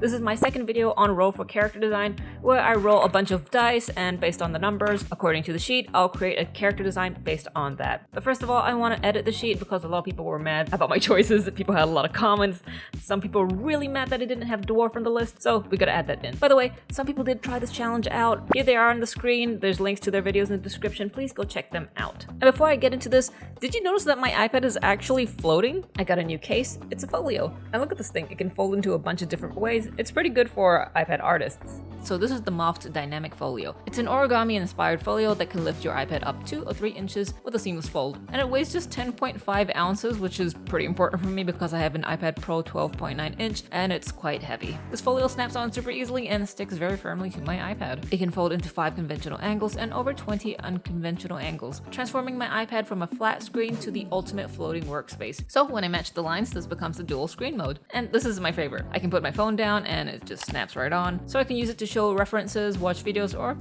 This is my second video on roll for character design, where I roll a bunch of dice and based on the numbers, according to the sheet, I'll create a character design based on that. But first of all, I want to edit the sheet because a lot of people were mad about my choices. People had a lot of comments. Some people were really mad that I didn't have dwarf on the list, so we gotta add that in. By the way, some people did try this challenge out. Here they are on the screen. There's links to their videos in the description. Please go check them out. And before I get into this, did you notice that my iPad is actually floating? I got a new case. It's a folio. And look at this thing. It can fold into a bunch of different ways. It's pretty good for iPad artists. So this is the Moft Dynamic Folio. It's an origami-inspired folio that can lift your iPad up 2 or 3 inches with a seamless fold. And it weighs just 10.5 ounces, which is pretty important for me because I have an iPad Pro 12.9 inch and it's quite heavy. This folio snaps on super easily and sticks very firmly to my iPad. It can fold into 5 conventional angles and over 20 unconventional angles, transforming my iPad from a flat screen to the ultimate floating workspace. So when I match the lines, this becomes a dual screen mode. And this is my favorite. I can put my phone down and it just snaps right on. So I can use it to show references, watch videos, or,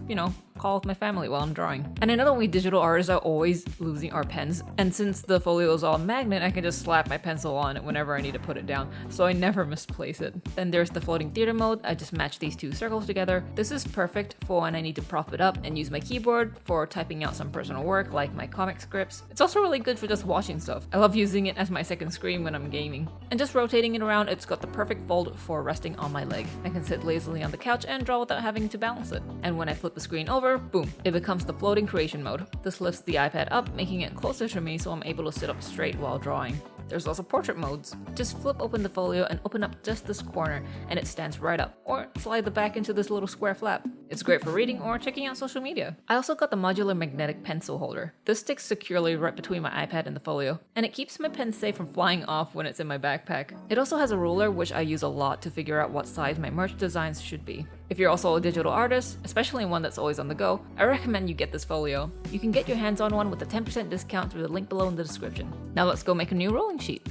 call with my family while I'm drawing. And I know that we digital artists are always losing our pens, and since the folio is all magnet, I can just slap my pencil on it whenever I need to put it down, so I never misplace it. Then there's the floating theater mode. I just match these 2 circles together. This is perfect for when I need to prop it up and use my keyboard for typing out some personal work like my comic scripts. It's also really good for just watching stuff. I love using it as my second screen when I'm gaming. And just rotating it around, it's got the perfect fold for resting on my leg. I can sit lazily on the couch and draw without having to balance it. And when I flip the screen over, boom, it becomes the floating creation mode. This lifts the iPad up, making it closer to me so I'm able to sit up straight while drawing. There's also portrait modes. Just flip open the folio and open up just this corner and it stands right up, or slide the back into this little square flap. It's great for reading or checking out social media. I also got the modular magnetic pencil holder. This sticks securely right between my iPad and the folio, and it keeps my pen safe from flying off when it's in my backpack. It also has a ruler, which I use a lot to figure out what size my merch designs should be. If you're also a digital artist, especially one that's always on the go, I recommend you get this folio. You can get your hands on one with a 10% discount through the link below in the description. Now let's go make a new rolling sheet.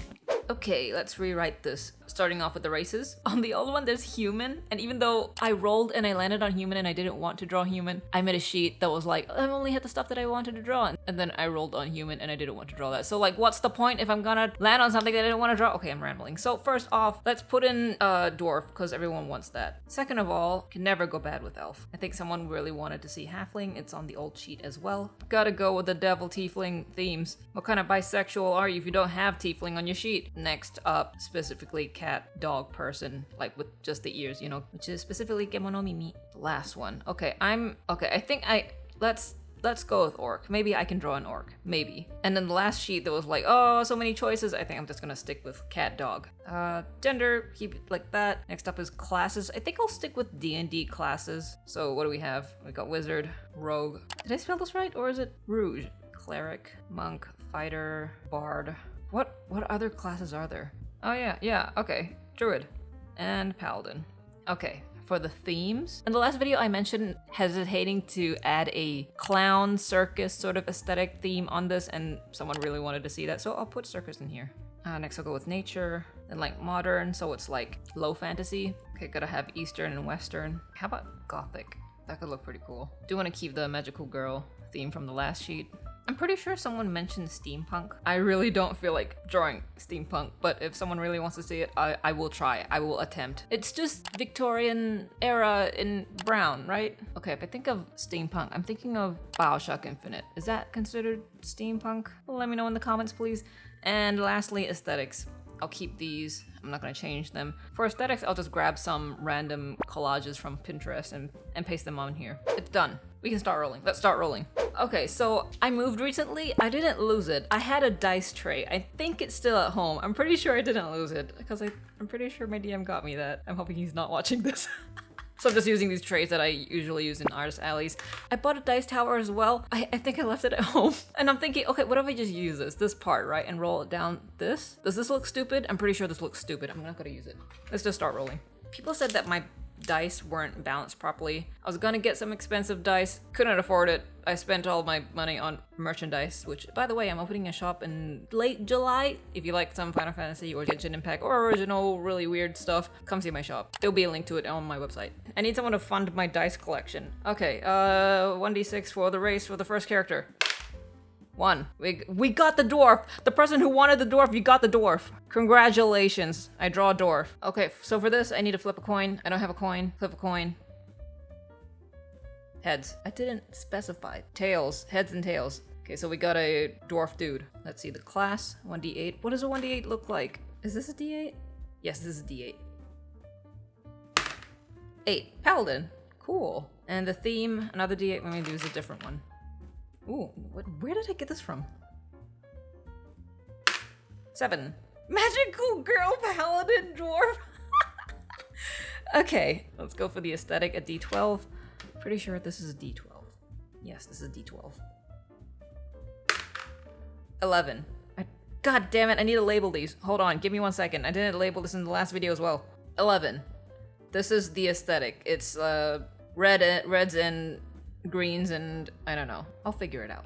Okay, let's rewrite this. Starting off with the races. On the old one, there's human, and even though I rolled and I landed on human and I didn't want to draw human, I made a sheet that was like, I only had the stuff that I wanted to draw, and then I rolled on human and I didn't want to draw that. So like, what's the point if I'm gonna land on something that I didn't want to draw? Okay, I'm rambling. So first off, let's put in dwarf, because everyone wants that. Second of all, can never go bad with elf. I think someone really wanted to see halfling. It's on the old sheet as well. Gotta go with the devil tiefling themes. What kind of bisexual are you if you don't have tiefling on your sheet? Next up, specifically cat, dog, person, like with just the ears, which is specifically Kemono Mimi. Last one. Okay, I think let's go with orc. Maybe I can draw an orc. Maybe. And then the last sheet that was like, oh, so many choices. I think I'm just gonna stick with cat, dog. Gender, keep it like that. Next up is classes. I think I'll stick with D&D classes. So what do we have? We got wizard, rogue. Did I spell this right? Or is it rouge? Cleric, monk, fighter, bard. What other classes are there? Oh yeah, okay. Druid and paladin. Okay, for the themes. In the last video I mentioned hesitating to add a clown circus sort of aesthetic theme on this, and someone really wanted to see that, so I'll put circus in here. Next I'll go with nature, then like modern, so it's like low fantasy. Okay, gotta have eastern and western. How about gothic? That could look pretty cool. Do want to keep the magical girl theme from the last sheet. I'm pretty sure someone mentioned steampunk. I really don't feel like drawing steampunk, but if someone really wants to see it, I will try. I will attempt. It's just Victorian era in brown, right? Okay, if I think of steampunk, I'm thinking of BioShock Infinite. Is that considered steampunk? Let me know in the comments, please. And lastly, aesthetics. I'll keep these. I'm not gonna change them. For aesthetics, I'll just grab some random collages from Pinterest and paste them on here. It's done. We can start rolling. Let's start rolling. Okay, so I moved recently. I didn't lose it. I had a dice tray. I think it's still at home. I'm pretty sure I didn't lose it because I'm pretty sure my DM got me that. I'm hoping he's not watching this. So I'm just using these trays that I usually use in artist alleys. I bought a dice tower as well. I think I left it at home. And I'm thinking, okay, what if I just use this part, right? And roll it down this? Does this look stupid? I'm pretty sure this looks stupid. I'm not gonna use it. Let's just start rolling. People said that my dice weren't balanced properly. I was gonna get some expensive dice, couldn't afford it. I spent all my money on merchandise, which, by the way, I'm opening a shop in late July. If you like some Final Fantasy or Genshin Impact or original really weird stuff, come see my shop. There'll be a link to it on my website. I need someone to fund my dice collection. Okay, 1d6 for the race for the first character. 1. We got the dwarf! The person who wanted the dwarf, you got the dwarf! Congratulations, I draw a dwarf. Okay, so for this, I need to flip a coin. I don't have a coin. Flip a coin. Heads. I didn't specify. Tails. Heads and tails. Okay, so we got a dwarf dude. Let's see the class. 1d8. What does a 1d8 look like? Is this a d8? Yes, this is a d8. 8. Paladin. Cool. And the theme, another d8. Let me use a different one. Ooh, where did I get this from? 7. Magical girl paladin dwarf. Okay, let's go for the aesthetic at D12. Pretty sure this is a D12. Yes, this is a D12. 11. God damn it, I need to label these. Hold on, give me 1 second. I didn't label this in the last video as well. 11. This is the aesthetic. It's reds and greens and I don't know. I'll figure it out.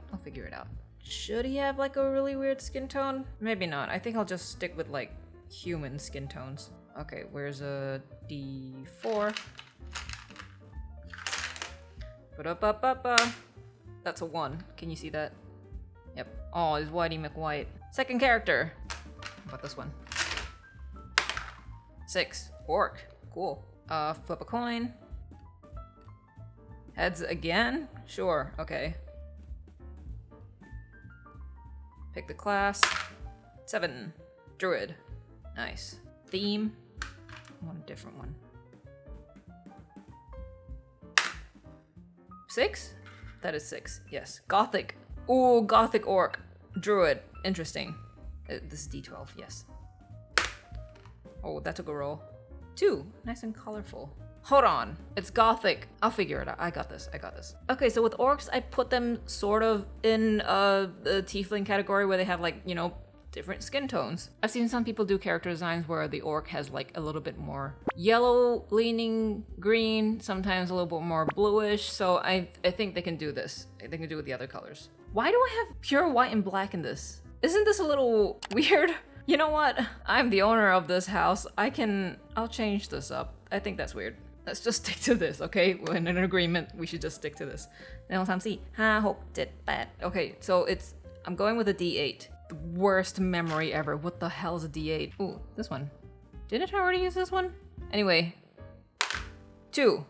Should he have like a really weird skin tone? Maybe not. I think I'll just stick with like human skin tones. Okay, where's a D4? That's a 1. Can you see that? Yep. Oh, it's Whitey McWhite. Second character. How about this one? 6. Orc. Cool. Flip a coin. Heads again? Sure, okay. Pick the class. 7. Druid. Nice. Theme. I want a different one. 6? That is 6, yes. Gothic. Ooh, Gothic Orc. Druid. Interesting. This is D12, yes. Oh, that took a roll. 2. Nice and colorful. Hold on. It's Gothic. I'll figure it out. I got this. Okay, so with orcs, I put them sort of in the tiefling category where they have like, you know, different skin tones. I've seen some people do character designs where the orc has like a little bit more yellow leaning green, sometimes a little bit more bluish. So I think they can do this. They can do it with the other colors. Why do I have pure white and black in this? Isn't this a little weird? You know what? I'm the owner of this house. I'll change this up. I think that's weird. Let's just stick to this, okay? We're in an agreement. We should just stick to this. Okay, so I'm going with a D8. The worst memory ever. What the hell is a D8? Ooh, this one. Didn't I already use this one? Anyway. 2.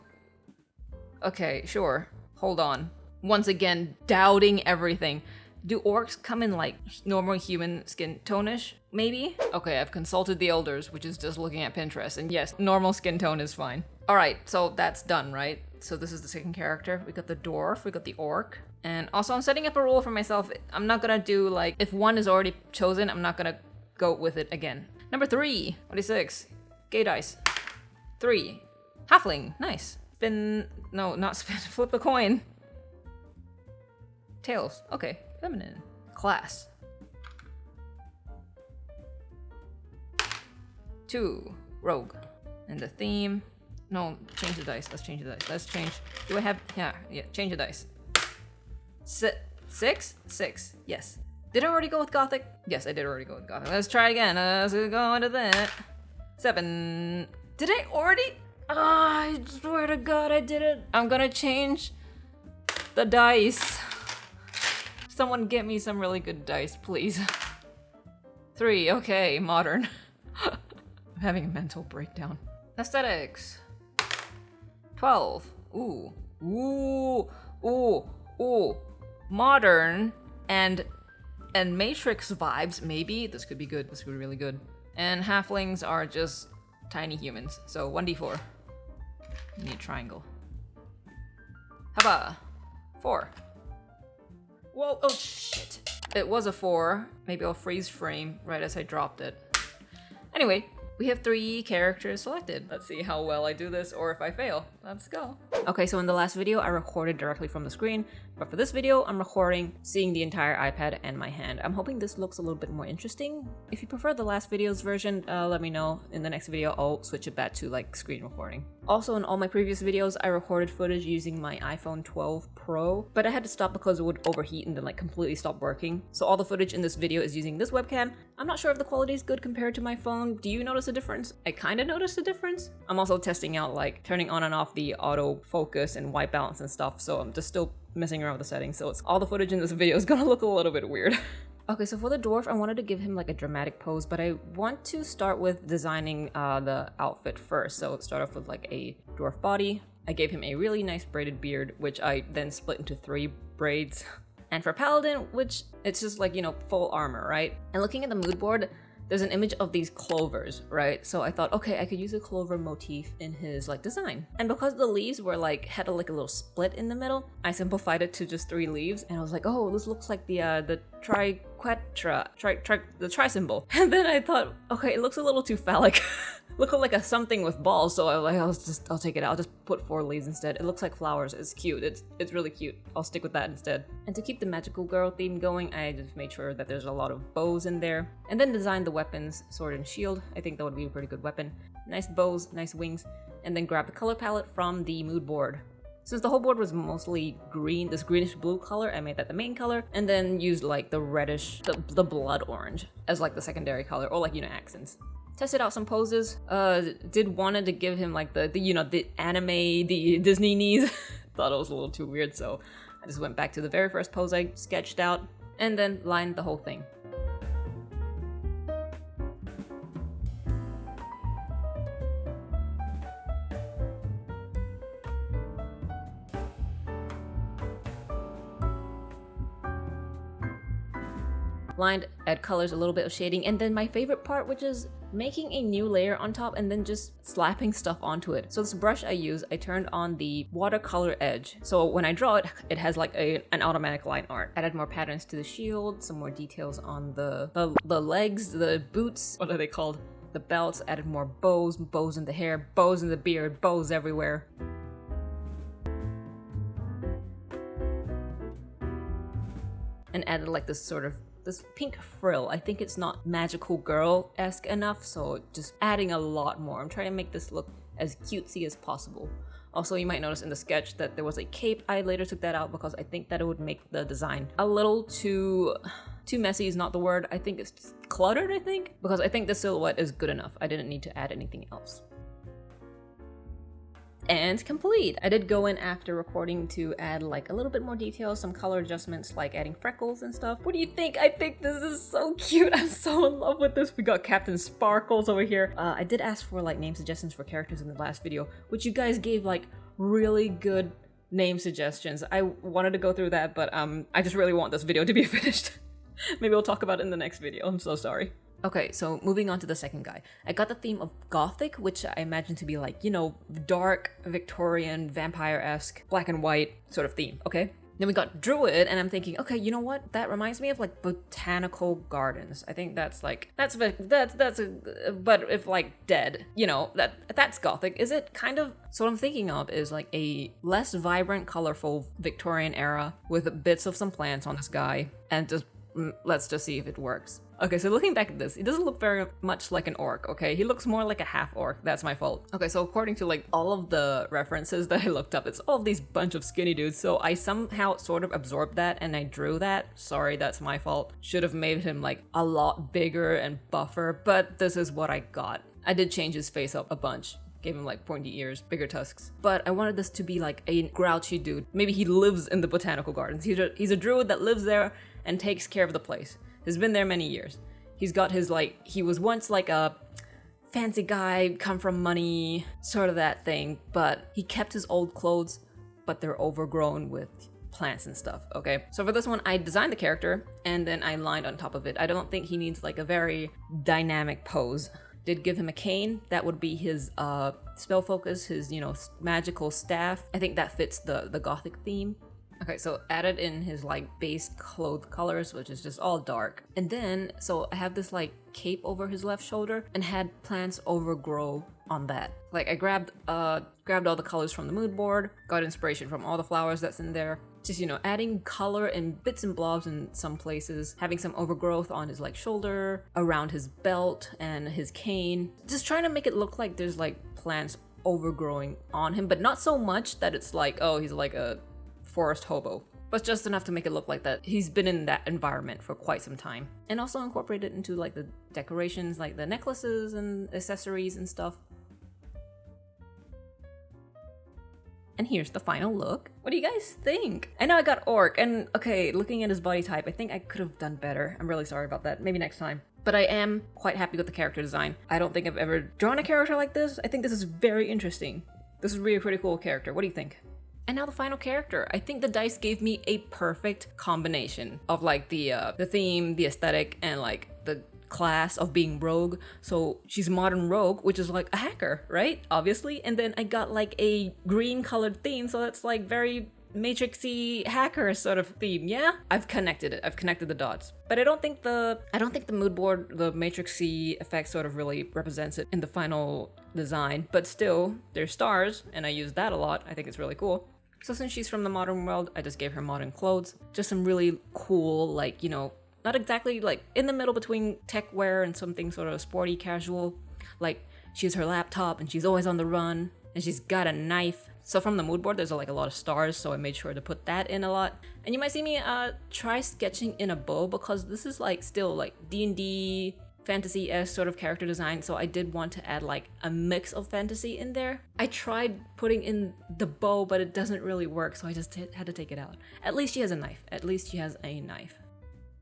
Okay, sure. Hold on. Once again, doubting everything. Do orcs come in like normal human skin tone-ish? Maybe? Okay, I've consulted the elders, which is just looking at Pinterest, and yes, normal skin tone is fine. Alright, so that's done, right? So this is the second character. We got the dwarf, we got the orc. And also I'm setting up a rule for myself. I'm not gonna do like, if one is already chosen, I'm not gonna go with it again. Number 3, 26. Gay dice. 3. Halfling, nice. Spin, no, not spin, flip a coin. Tails, okay. Feminine. Class. 2. Rogue. And the theme. No, change the dice. Let's change the dice. Let's change. Do I have? Yeah, change the dice. 6? 6. Yes. Did I already go with Gothic? Yes, I did already go with Gothic. Let's try again. Let's go into that. 7. Did I already? I swear to God, I did it. I'm gonna change the dice. Someone get me some really good dice, please. 3, okay, modern. I'm having a mental breakdown. Aesthetics. 12. Ooh. Modern and Matrix vibes, maybe. This could be good. This could be really good. And halflings are just tiny humans. So 1d4. You need a triangle. Haba. 4. Whoa, oh shit. It was a 4. Maybe I'll freeze frame right as I dropped it. Anyway, we have 3 characters selected. Let's see how well I do this or if I fail. Let's go. Okay, so in the last video, I recorded directly from the screen, but for this video, I'm recording seeing the entire iPad and my hand. I'm hoping this looks a little bit more interesting. If you prefer the last video's version, let me know. In the next video, I'll switch it back to like screen recording. Also, in all my previous videos, I recorded footage using my iPhone 12 Pro, but I had to stop because it would overheat and then like completely stop working. So all the footage in this video is using this webcam. I'm not sure if the quality is good compared to my phone. Do you notice a difference? I kind of noticed a difference. I'm also testing out like turning on and off the auto focus and white balance and stuff, so I'm just still messing around with the settings, so all the footage in this video is gonna look a little bit weird. Okay, so for the dwarf, I wanted to give him like a dramatic pose, but I want to start with designing the outfit first. So start off with like a dwarf body. I gave him a really nice braided beard, which I then split into 3 braids. And for Paladin, which it's just like, you know, full armor, right? And looking at the mood board, there's an image of these clovers, right? So I thought, okay, I could use a clover motif in his like design. And because the leaves were like, had a little split in the middle, I simplified it to just 3 leaves. And I was like, oh, this looks like the tri symbol. And then I thought, okay, it looks a little too phallic. Look like a something with balls, so I'll take it out. I'll just put 4 leaves instead. It looks like flowers. It's cute. It's really cute. I'll stick with that instead. And to keep the magical girl theme going, I just made sure that there's a lot of bows in there. And then designed the weapons, sword and shield. I think that would be a pretty good weapon. Nice bows, nice wings. And then grab the color palette from the mood board. Since the whole board was mostly green, this greenish blue color, I made that the main color, and then used like the reddish, the blood orange as like the secondary color, or like, you know, accents. Tested out some poses. Wanted to give him like the you know, the anime, the Disney knees. Thought it was a little too weird, so I just went back to the very first pose I sketched out, and then lined the whole thing. Lined, add colors, a little bit of shading, and then my favorite part, which is making a new layer on top and then just slapping stuff onto it. So this brush I use, I turned on the watercolor edge. So when I draw it, it has like an automatic line art. Added more patterns to the shield, some more details on the legs, the boots, what are they called? The belts, added more bows, bows in the hair, bows in the beard, bows everywhere. And added like this pink frill. I think it's not magical girl-esque enough, so just adding a lot more. I'm trying to make this look as cutesy as possible. Also, you might notice in the sketch that there was a cape. I later took that out because I think that it would make the design a little too messy is not the word. I think it's cluttered, because I think the silhouette is good enough. I didn't need to add anything else. And complete! I did go in after recording to add like a little bit more detail, some color adjustments like adding freckles and stuff. What do you think? I think this is so cute. I'm so in love with this. We got Captain Sparkles over here. I did ask for like name suggestions for characters in the last video, which you guys gave like really good name suggestions. I wanted to go through that, but I just really want this video to be finished. Maybe we'll talk about it in the next video. I'm so sorry. Okay, so moving on to the second guy. I got the theme of gothic, which I imagine to be like, you know, dark, Victorian, vampire-esque, black and white sort of theme, okay? Then we got druid, and I'm thinking, okay, you know what? That reminds me of like botanical gardens. I think that's like, but if like dead, you know, that's gothic. Is it kind of, so what I'm thinking of is like a less vibrant, colorful Victorian era with bits of some plants on this guy, and just, let's just see if it works. Okay, so looking back at this, he doesn't look very much like an orc, okay? He looks more like a half orc. That's my fault. Okay, so according to like all of the references that I looked up, it's all of these bunch of skinny dudes. So I somehow sort of absorbed that and I drew that. Sorry, that's my fault. Should have made him like a lot bigger and buffer, but this is what I got. I did change his face up a bunch. Gave him like pointy ears, bigger tusks. But I wanted this to be like a grouchy dude. Maybe he lives in the botanical gardens. He's a druid that lives there and takes care of the place. He's been there many years. He's got his like, he was once like a fancy guy, come from money, sort of that thing, but he kept his old clothes, but they're overgrown with plants and stuff, okay? So for this one, I designed the character and then I lined on top of it. I don't think he needs like a very dynamic pose. Did give him a cane. That would be his spell focus, his, you know, magical staff. I think that fits the gothic theme. Okay, so added in his like base clothes colors, which is just all dark. And then, so I have this like cape over his left shoulder and had plants overgrow on that. Like I grabbed all the colors from the mood board, got inspiration from all the flowers that's in there. Just, you know, adding color in bits and blobs in some places, having some overgrowth on his like shoulder, around his belt and his cane. Just trying to make it look like there's like plants overgrowing on him, but not so much that it's like, oh, he's like a forest hobo, but just enough to make it look like that he's been in that environment for quite some time. And also incorporate it into like the decorations, like the necklaces and accessories and stuff. And here's the final look. What do you guys think? I know I got Orc, and okay, looking at his body type, I think I could have done better. I'm really sorry about that. Maybe next time. But I am quite happy with the character design. I don't think I've ever drawn a character like this. I think this is very interesting. This is really a pretty cool character. What do you think? And now the final character. I think the dice gave me a perfect combination of like the theme, the aesthetic, and like the class of being rogue. So she's modern rogue, which is like a hacker, right? Obviously. And then I got like a green colored theme, so that's like very Matrixy hacker sort of theme. Yeah, I've connected it. I've connected the dots. But I don't think the mood board, the Matrixy effect sort of really represents it in the final design. But still, there's stars, and I use that a lot. I think it's really cool. So since she's from the modern world, I just gave her modern clothes. Just some really cool, like, you know, not exactly like in the middle between tech wear and something sort of sporty casual. Like, she has her laptop and she's always on the run, and she's got a knife. So from the mood board, there's like a lot of stars, so I made sure to put that in a lot. And you might see me try sketching in a bow, because this is like still like D&D fantasy-esque sort of character design, so I did want to add like a mix of fantasy in there. I tried putting in the bow, but it doesn't really work, so I just had to take it out. At least she has a knife. At least she has a knife.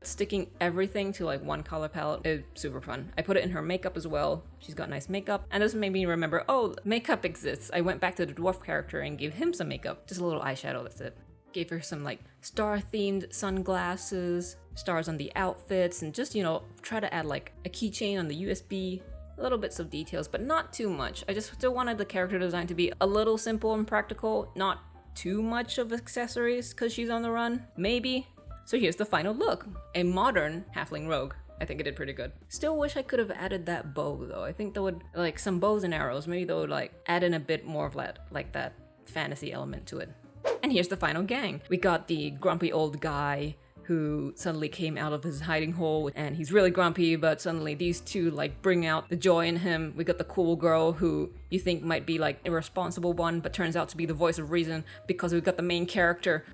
Sticking everything to like one color palette is super fun. I put it in her makeup as well. She's got nice makeup, and this made me remember, oh, makeup exists. I went back to the dwarf character and gave him some makeup. Just a little eyeshadow, that's it. Gave her some like star-themed sunglasses, stars on the outfits, and just, you know, try to add like a keychain on the USB, little bits of details, but not too much. I just still wanted the character design to be a little simple and practical, not too much of accessories because she's on the run, maybe. So here's the final look, a modern halfling rogue. I think it did pretty good. Still wish I could have added that bow though. I think that would, like some bows and arrows, maybe they would like add in a bit more of that, like that fantasy element to it. And here's the final gang. We got the grumpy old guy who suddenly came out of his hiding hole, and he's really grumpy, but suddenly these two like bring out the joy in him. We got the cool girl who you think might be like irresponsible one, but turns out to be the voice of reason, because we've got the main character,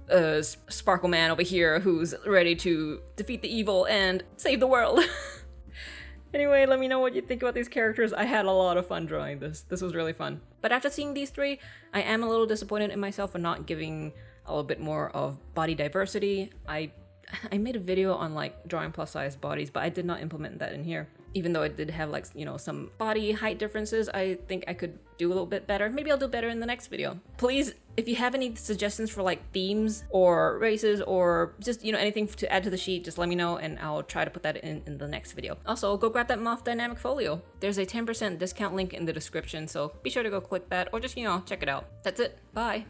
Sparkle Man over here, who's ready to defeat the evil and save the world. Anyway, let me know what you think about these characters. I had a lot of fun drawing this. This was really fun. But after seeing these three, I am a little disappointed in myself for not giving a little bit more of body diversity. I made a video on like drawing plus size bodies, but I did not implement that in here. Even though I did have like, you know, some body height differences, I think I could do a little bit better. Maybe I'll do better in the next video. Please, if you have any suggestions for like themes or races or just, you know, anything to add to the sheet, just let me know and I'll try to put that in the next video. Also, go grab that Moth Dynamic Folio. There's a 10% discount link in the description, so be sure to go click that or just, you know, check it out. That's it. Bye.